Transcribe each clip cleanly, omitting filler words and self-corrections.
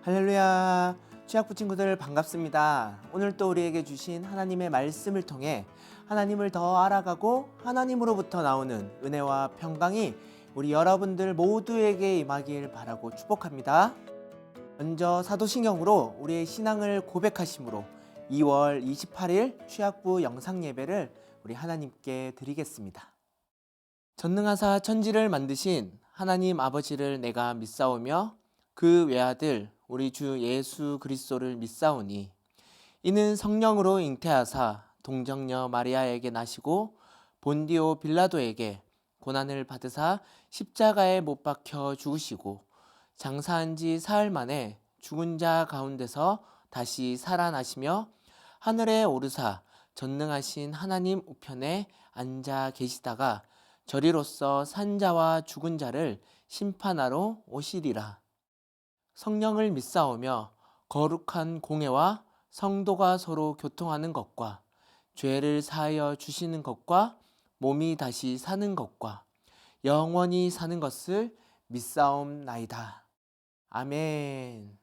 할렐루야. 취학부 친구들 반갑습니다. 오늘 또 우리에게 주신 하나님의 말씀을 통해 하나님을 더 알아가고 하나님으로부터 나오는 은혜와 평강이 우리 여러분들 모두에게 임하길 바라고 축복합니다. 먼저 사도신경으로 우리의 신앙을 고백하심으로 2월 28일 취학부 영상 예배를 우리 하나님께 드리겠습니다. 전능하사 천지를 만드신 하나님 아버지를 내가 믿사오며 그 외아들 우리 주 예수 그리스도를 믿사오니 이는 성령으로 잉태하사 동정녀 마리아에게 나시고 본디오 빌라도에게 고난을 받으사 십자가에 못 박혀 죽으시고 장사한 지 사흘 만에 죽은 자 가운데서 다시 살아나시며 하늘에 오르사 전능하신 하나님 우편에 앉아 계시다가 저리로서 산 자와 죽은 자를 심판하러 오시리라. 성령을 믿사오며 거룩한 공회와 성도가 서로 교통하는 것과 죄를 사하여 주시는 것과 몸이 다시 사는 것과 영원히 사는 것을 믿사옵나이다. 아멘.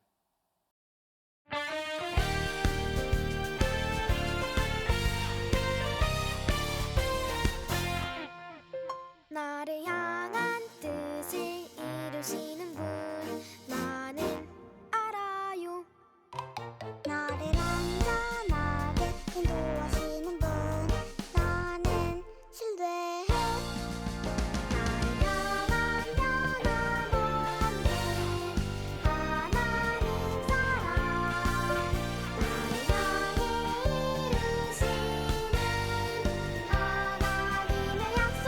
나를 향한 뜻을 이루시는 분 나는 알아요. 나를 안전하게 인도하시는 분 나는 신뢰해. 나를 향한 변함없는 하나님 사랑 나를 향해 이루시는 하나님의 약속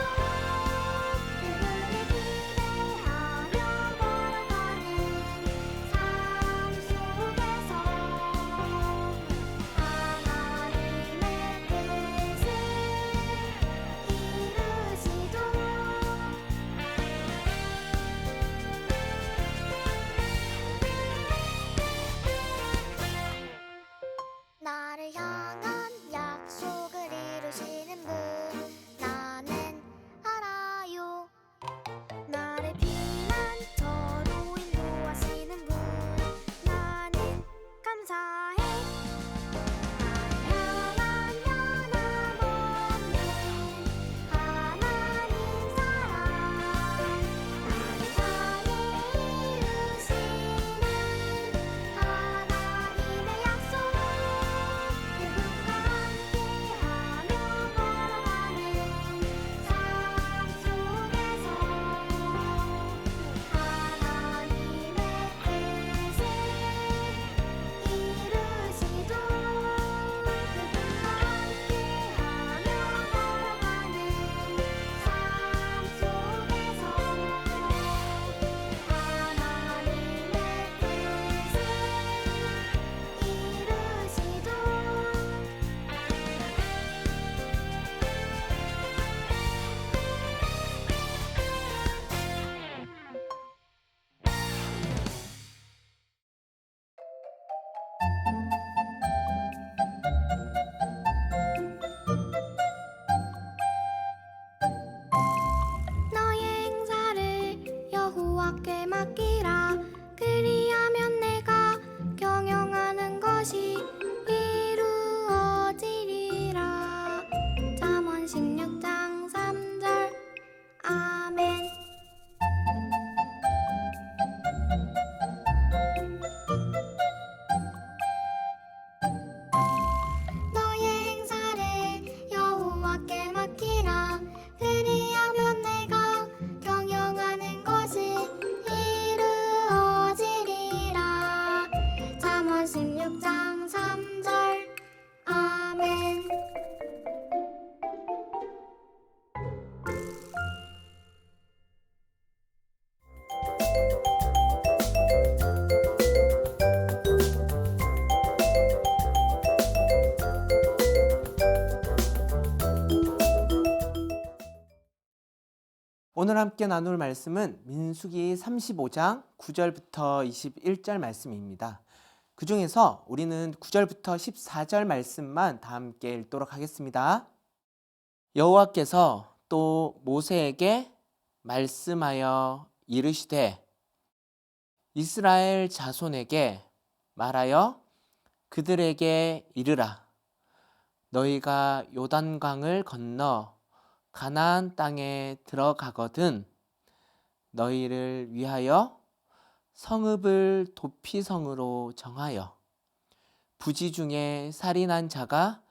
그분을 기대하며 걸어가는 삶 속에서 하나님의 뜻을 이루시도 나를 향한 약속을 이루시는 분 나는 알아요. 나를 피난처로 인도하시는 분 나는 감사해. 나를 향한 변함없는 하나님 사랑 나를 향해 이루시는 하나님의 약속 그분과 함께하며 걸어가는 삶 속에서 하나님의 뜻을 이루시도 그분과 함께하며 걸어가는 삶 속에서 하나님의 뜻을 너의 행사를 여호와께 맡기라. 그리하면 내가 경영하는 것이 이루어지리라. 잠언 16장 3절 아멘. 너의 행사를 여호와께 맡기라. 그리하면 내가 경영하는 것이 이루어지리라. 잠언 16장 3절 아멘. 오늘 함께 나눌 말씀은 민수기 35장 9절부터 21절 말씀입니다. 그 중에서 우리는 9절부터 14절 말씀만 다 함께 읽도록 하겠습니다. 여호와께서 또 모세에게 말씀하여 이르시되 이스라엘 자손에게 말하여 그들에게 이르라. 너희가 요단강을 건너 가나안 땅에 들어가거든 너희를 위하여 성읍을 도피성으로 정하여 부지 중에 살인한 자가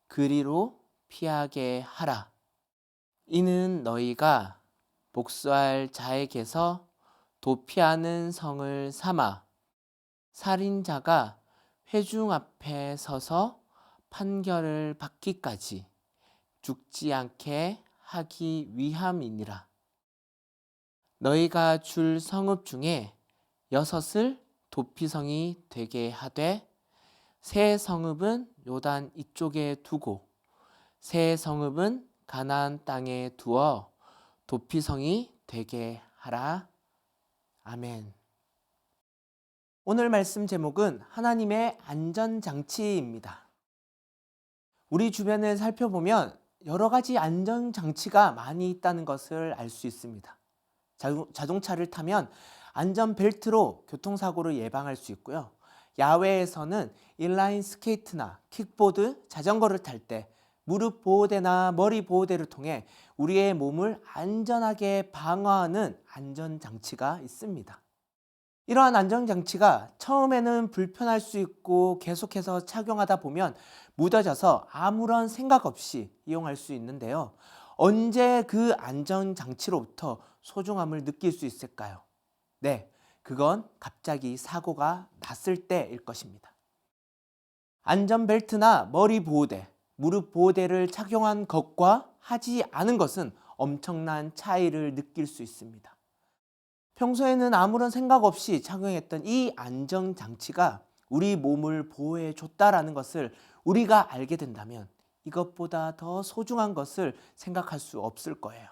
그리로 피하게 하라. 이는 너희가 복수할 자에게서 도피하는 성을 삼아 살인자가 회중 앞에 서서 판결을 받기까지 죽지 않게 하기 위함이니라. 너희가 줄 성읍 중에 6을 도피성이 되게 하되 세 성읍은 요단 이쪽에 두고 세 성읍은 가나안 땅에 두어 도피성이 되게 하라. 아멘. 오늘 말씀 제목은 하나님의 안전장치입니다. 우리 주변을 살펴보면 여러 가지 안전장치가 많이 있다는 것을 알 수 있습니다. 자동차를 타면 안전벨트로 교통사고를 예방할 수 있고요. 야외에서는 인라인 스케이트나 킥보드, 자전거를 탈 때 무릎 보호대나 머리 보호대를 통해 우리의 몸을 안전하게 방어하는 안전장치가 있습니다. 이러한 안전장치가 처음에는 불편할 수 있고 계속해서 착용하다 보면 묻어져서 아무런 생각 없이 이용할 수 있는데요. 언제 그 안전장치로부터 소중함을 느낄 수 있을까요? 네, 그건 갑자기 사고가 났을 때일 것입니다. 안전벨트나 머리 보호대, 무릎 보호대를 착용한 것과 하지 않은 것은 엄청난 차이를 느낄 수 있습니다. 평소에는 아무런 생각 없이 착용했던 이 안전장치가 우리 몸을 보호해 줬다라는 것을 우리가 알게 된다면 이것보다 더 소중한 것을 생각할 수 없을 거예요.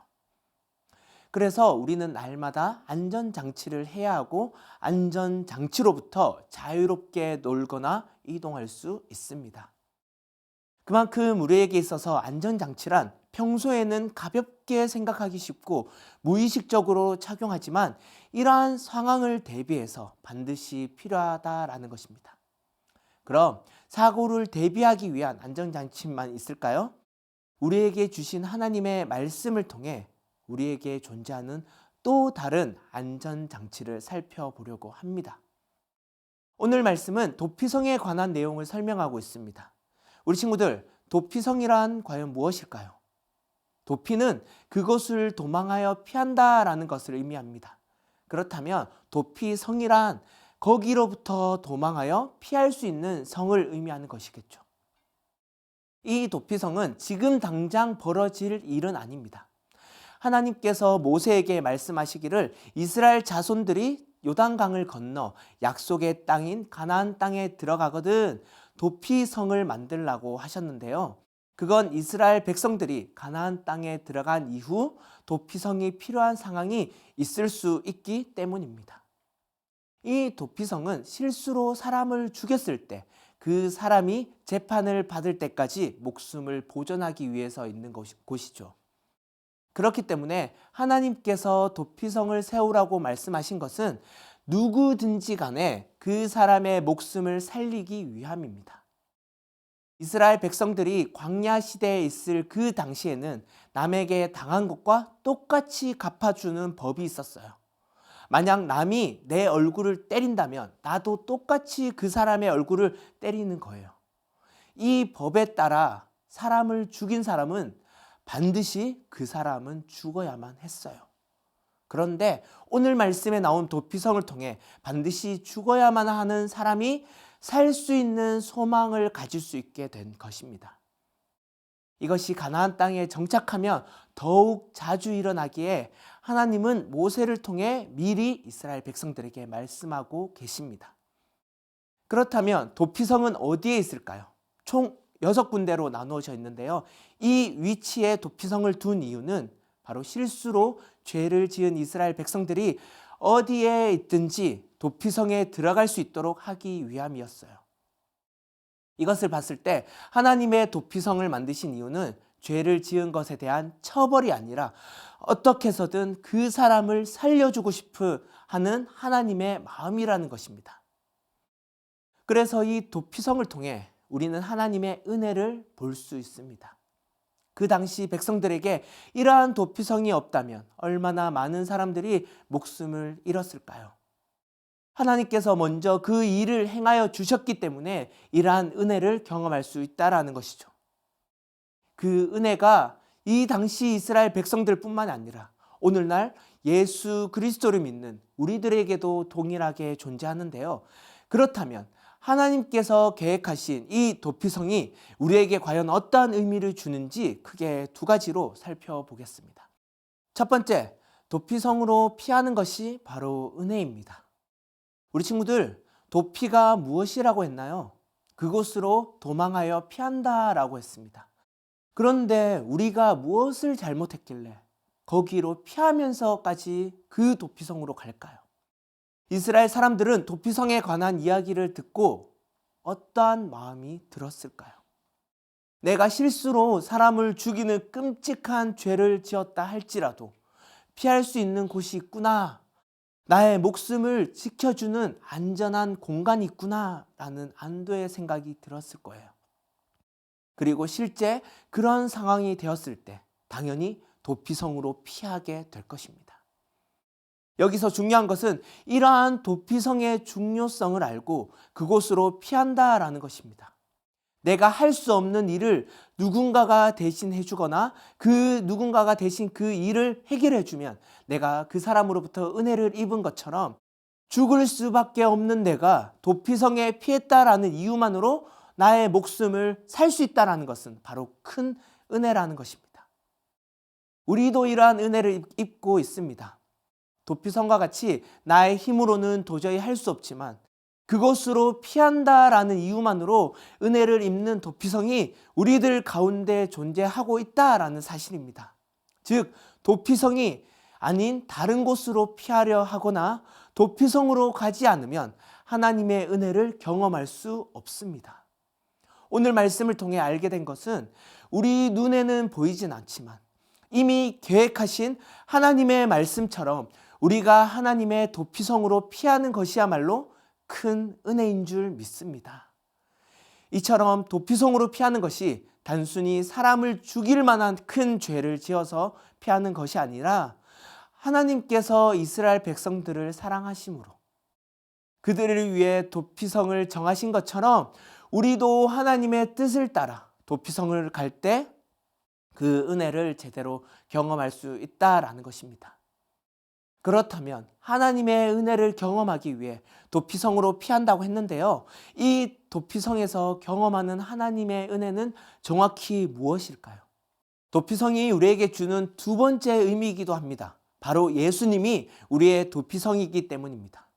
그래서 우리는 날마다 안전장치를 해야 하고 안전장치로부터 자유롭게 놀거나 이동할 수 있습니다. 그만큼 우리에게 있어서 안전장치란 평소에는 가볍게 생각하기 쉽고 무의식적으로 착용하지만 이러한 상황을 대비해서 반드시 필요하다라는 것입니다. 그럼 사고를 대비하기 위한 안전장치만 있을까요? 우리에게 주신 하나님의 말씀을 통해 우리에게 존재하는 또 다른 안전장치를 살펴보려고 합니다. 오늘 말씀은 도피성에 관한 내용을 설명하고 있습니다. 우리 친구들, 도피성이란 과연 무엇일까요? 도피는 그것을 도망하여 피한다라는 것을 의미합니다. 그렇다면 도피성이란 거기로부터 도망하여 피할 수 있는 성을 의미하는 것이겠죠. 이 도피성은 지금 당장 벌어질 일은 아닙니다. 하나님께서 모세에게 말씀하시기를 이스라엘 자손들이 요단강을 건너 약속의 땅인 가나안 땅에 들어가거든 도피성을 만들라고 하셨는데요. 그건 이스라엘 백성들이 가나안 땅에 들어간 이후 도피성이 필요한 상황이 있을 수 있기 때문입니다. 이 도피성은 실수로 사람을 죽였을 때 그 사람이 재판을 받을 때까지 목숨을 보존하기 위해서 있는 곳이죠. 그렇기 때문에 하나님께서 도피성을 세우라고 말씀하신 것은 누구든지 간에 그 사람의 목숨을 살리기 위함입니다. 이스라엘 백성들이 광야 시대에 있을 그 당시에는 남에게 당한 것과 똑같이 갚아주는 법이 있었어요. 만약 남이 내 얼굴을 때린다면 나도 똑같이 그 사람의 얼굴을 때리는 거예요. 이 법에 따라 사람을 죽인 사람은 반드시 그 사람은 죽어야만 했어요. 그런데 오늘 말씀에 나온 도피성을 통해 반드시 죽어야만 하는 사람이 살 수 있는 소망을 가질 수 있게 된 것입니다. 이것이 가나안 땅에 정착하면 더욱 자주 일어나기에 하나님은 모세를 통해 미리 이스라엘 백성들에게 말씀하고 계십니다. 그렇다면 도피성은 어디에 있을까요? 총 6군데로 나누어져 있는데요. 이 위치에 도피성을 둔 이유는 바로 실수로 죄를 지은 이스라엘 백성들이 어디에 있든지 도피성에 들어갈 수 있도록 하기 위함이었어요. 이것을 봤을 때 하나님의 도피성을 만드신 이유는 죄를 지은 것에 대한 처벌이 아니라 어떻게 해서든 그 사람을 살려주고 싶어 하는 하나님의 마음이라는 것입니다. 그래서 이 도피성을 통해 우리는 하나님의 은혜를 볼 수 있습니다. 그 당시 백성들에게 이러한 도피성이 없다면 얼마나 많은 사람들이 목숨을 잃었을까요? 하나님께서 먼저 그 일을 행하여 주셨기 때문에 이러한 은혜를 경험할 수 있다라는 것이죠. 그 은혜가 이 당시 이스라엘 백성들뿐만 아니라 오늘날 예수 그리스도를 믿는 우리들에게도 동일하게 존재하는데요. 그렇다면 하나님께서 계획하신 이 도피성이 우리에게 과연 어떠한 의미를 주는지 크게 두 가지로 살펴보겠습니다. 첫 번째, 도피성으로 피하는 것이 바로 은혜입니다. 우리 친구들, 도피가 무엇이라고 했나요? 그곳으로 도망하여 피한다라고 했습니다. 그런데 우리가 무엇을 잘못했길래 거기로 피하면서까지 그 도피성으로 갈까요? 이스라엘 사람들은 도피성에 관한 이야기를 듣고 어떠한 마음이 들었을까요? 내가 실수로 사람을 죽이는 끔찍한 죄를 지었다 할지라도 피할 수 있는 곳이 있구나. 나의 목숨을 지켜주는 안전한 공간이 있구나 라는 안도의 생각이 들었을 거예요. 그리고 실제 그런 상황이 되었을 때 당연히 도피성으로 피하게 될 것입니다. 여기서 중요한 것은 이러한 도피성의 중요성을 알고 그곳으로 피한다라는 것입니다. 내가 할 수 없는 일을 누군가가 대신 해주거나 그 누군가가 대신 그 일을 해결해주면 내가 그 사람으로부터 은혜를 입은 것처럼 죽을 수밖에 없는 내가 도피성에 피했다라는 이유만으로 나의 목숨을 살 수 있다라는 것은 바로 큰 은혜라는 것입니다. 우리도 이러한 은혜를 입고 있습니다. 도피성과 같이 나의 힘으로는 도저히 할 수 없지만 그곳으로 피한다라는 이유만으로 은혜를 입는 도피성이 우리들 가운데 존재하고 있다라는 사실입니다. 즉, 도피성이 아닌 다른 곳으로 피하려 하거나 도피성으로 가지 않으면 하나님의 은혜를 경험할 수 없습니다. 오늘 말씀을 통해 알게 된 것은 우리 눈에는 보이진 않지만 이미 계획하신 하나님의 말씀처럼 우리가 하나님의 도피성으로 피하는 것이야말로 큰 은혜인 줄 믿습니다. 이처럼 도피성으로 피하는 것이 단순히 사람을 죽일 만한 큰 죄를 지어서 피하는 것이 아니라 하나님께서 이스라엘 백성들을 사랑하심으로 그들을 위해 도피성을 정하신 것처럼 우리도 하나님의 뜻을 따라 도피성을 갈 때 그 은혜를 제대로 경험할 수 있다라는 것입니다. 그렇다면 하나님의 은혜를 경험하기 위해 도피성으로 피한다고 했는데요. 이 도피성에서 경험하는 하나님의 은혜는 정확히 무엇일까요? 도피성이 우리에게 주는 두 번째 의미이기도 합니다. 바로 예수님이 우리의 도피성이기 때문입니다.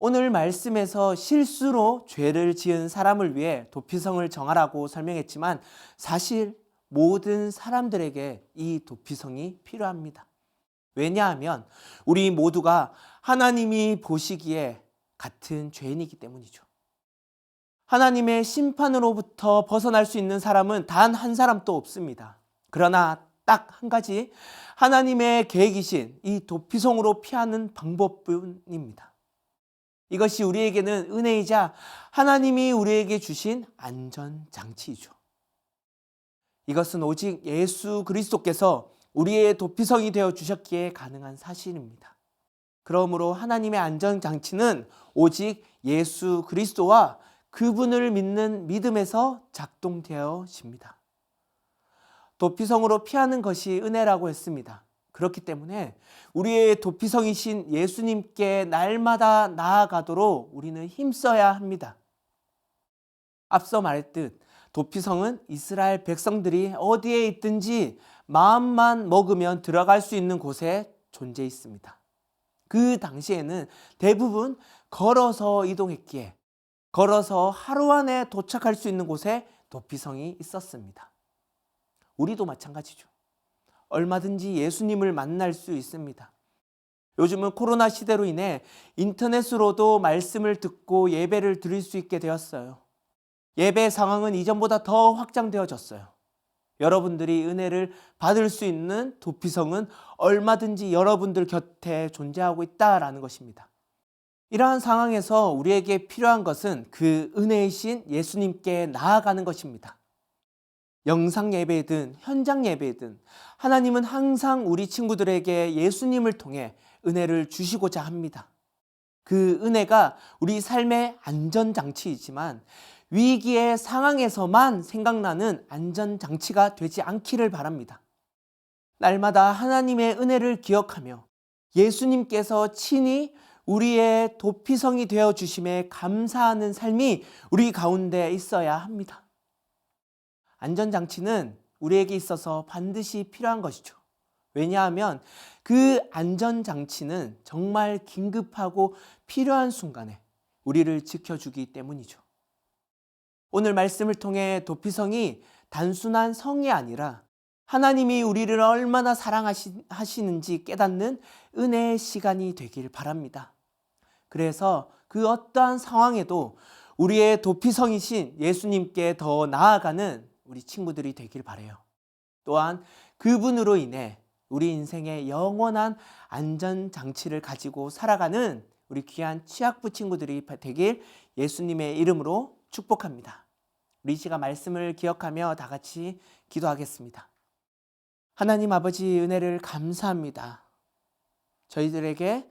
오늘 말씀에서 실수로 죄를 지은 사람을 위해 도피성을 정하라고 설명했지만 사실 모든 사람들에게 이 도피성이 필요합니다. 왜냐하면 우리 모두가 하나님이 보시기에 같은 죄인이기 때문이죠. 하나님의 심판으로부터 벗어날 수 있는 사람은 단 한 사람도 없습니다. 그러나 딱 한 가지 하나님의 계획이신 이 도피성으로 피하는 방법뿐입니다. 이것이 우리에게는 은혜이자 하나님이 우리에게 주신 안전장치이죠. 이것은 오직 예수 그리스도께서 우리의 도피성이 되어 주셨기에 가능한 사실입니다. 그러므로 하나님의 안전장치는 오직 예수 그리스도와 그분을 믿는 믿음에서 작동되어집니다. 도피성으로 피하는 것이 은혜라고 했습니다. 그렇기 때문에 우리의 도피성이신 예수님께 날마다 나아가도록 우리는 힘써야 합니다. 앞서 말했듯 도피성은 이스라엘 백성들이 어디에 있든지 마음만 먹으면 들어갈 수 있는 곳에 존재 있습니다. 그 당시에는 대부분 걸어서 이동했기에 걸어서 하루 안에 도착할 수 있는 곳에 도피성이 있었습니다. 우리도 마찬가지죠. 얼마든지 예수님을 만날 수 있습니다. 요즘은 코로나 시대로 인해 인터넷으로도 말씀을 듣고 예배를 드릴 수 있게 되었어요. 예배 상황은 이전보다 더 확장되어졌어요. 여러분들이 은혜를 받을 수 있는 도피성은 얼마든지 여러분들 곁에 존재하고 있다라는 것입니다. 이러한 상황에서 우리에게 필요한 것은 그 은혜이신 예수님께 나아가는 것입니다. 영상 예배든 현장 예배든 하나님은 항상 우리 친구들에게 예수님을 통해 은혜를 주시고자 합니다. 그 은혜가 우리 삶의 안전장치이지만 위기의 상황에서만 생각나는 안전장치가 되지 않기를 바랍니다. 날마다 하나님의 은혜를 기억하며 예수님께서 친히 우리의 도피성이 되어 주심에 감사하는 삶이 우리 가운데 있어야 합니다. 안전장치는 우리에게 있어서 반드시 필요한 것이죠. 왜냐하면 그 안전장치는 정말 긴급하고 필요한 순간에 우리를 지켜주기 때문이죠. 오늘 말씀을 통해 도피성이 단순한 성이 아니라 하나님이 우리를 얼마나 사랑하시는지 깨닫는 은혜의 시간이 되길 바랍니다. 그래서 그 어떠한 상황에도 우리의 도피성이신 예수님께 더 나아가는 우리 친구들이 되길 바라요. 또한 그분으로 인해 우리 인생의 영원한 안전장치를 가지고 살아가는 우리 귀한 취학부 친구들이 되길 예수님의 이름으로 축복합니다. 우리 이 시간 말씀을 기억하며 다 같이 기도하겠습니다. 하나님 아버지 은혜를 감사합니다. 저희들에게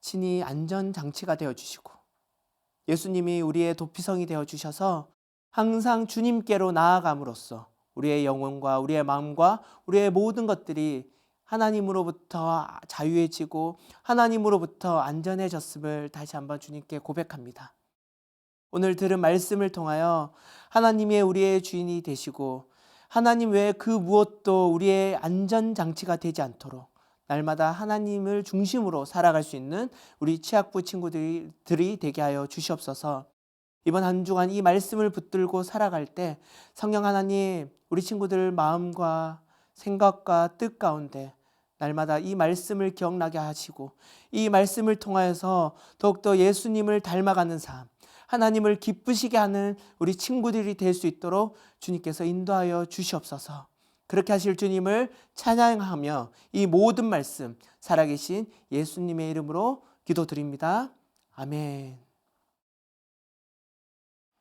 친히 안전장치가 되어주시고 예수님이 우리의 도피성이 되어주셔서 항상 주님께로 나아감으로써 우리의 영혼과 우리의 마음과 우리의 모든 것들이 하나님으로부터 자유해지고 하나님으로부터 안전해졌음을 다시 한번 주님께 고백합니다. 오늘 들은 말씀을 통하여 하나님이 우리의 주인이 되시고 하나님 외에 그 무엇도 우리의 안전장치가 되지 않도록 날마다 하나님을 중심으로 살아갈 수 있는 우리 취학부 친구들이 되게 하여 주시옵소서. 이번 한 주간 이 말씀을 붙들고 살아갈 때 성령 하나님 우리 친구들 마음과 생각과 뜻 가운데 날마다 이 말씀을 기억나게 하시고 이 말씀을 통하여서 더욱더 예수님을 닮아가는 삶, 하나님을 기쁘시게 하는 우리 친구들이 될 수 있도록 주님께서 인도하여 주시옵소서. 그렇게 하실 주님을 찬양하며 이 모든 말씀 살아계신 예수님의 이름으로 기도드립니다. 아멘.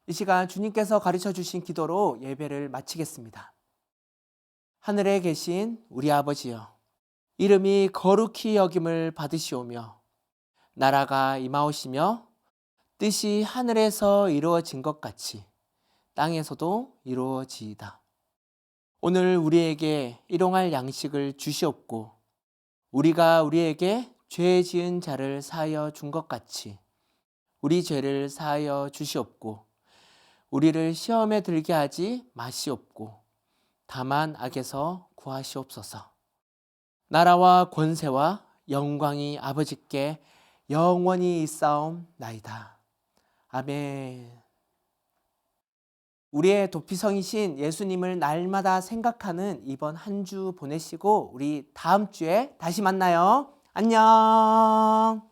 이 시간 주님께서 가르쳐 주신 기도로 예배를 마치겠습니다. 하늘에 계신 우리 아버지여, 이름이 거룩히 여김을 받으시오며 나라가 임하오시며 뜻이 하늘에서 이루어진 것 같이 땅에서도 이루어지이다. 오늘 우리에게 일용할 양식을 주시옵고 우리가 우리에게 죄 지은 자를 사하여 준 것 같이 우리 죄를 사하여 주시옵고 우리를 시험에 들게 하지 마시옵고 다만 악에서 구하시옵소서. 나라와 권세와 영광이 아버지께 영원히 있사옵나이다. 아멘. 우리의 도피성이신 예수님을 날마다 생각하는 이번 한 주 보내시고 우리 다음 주에 다시 만나요. 안녕.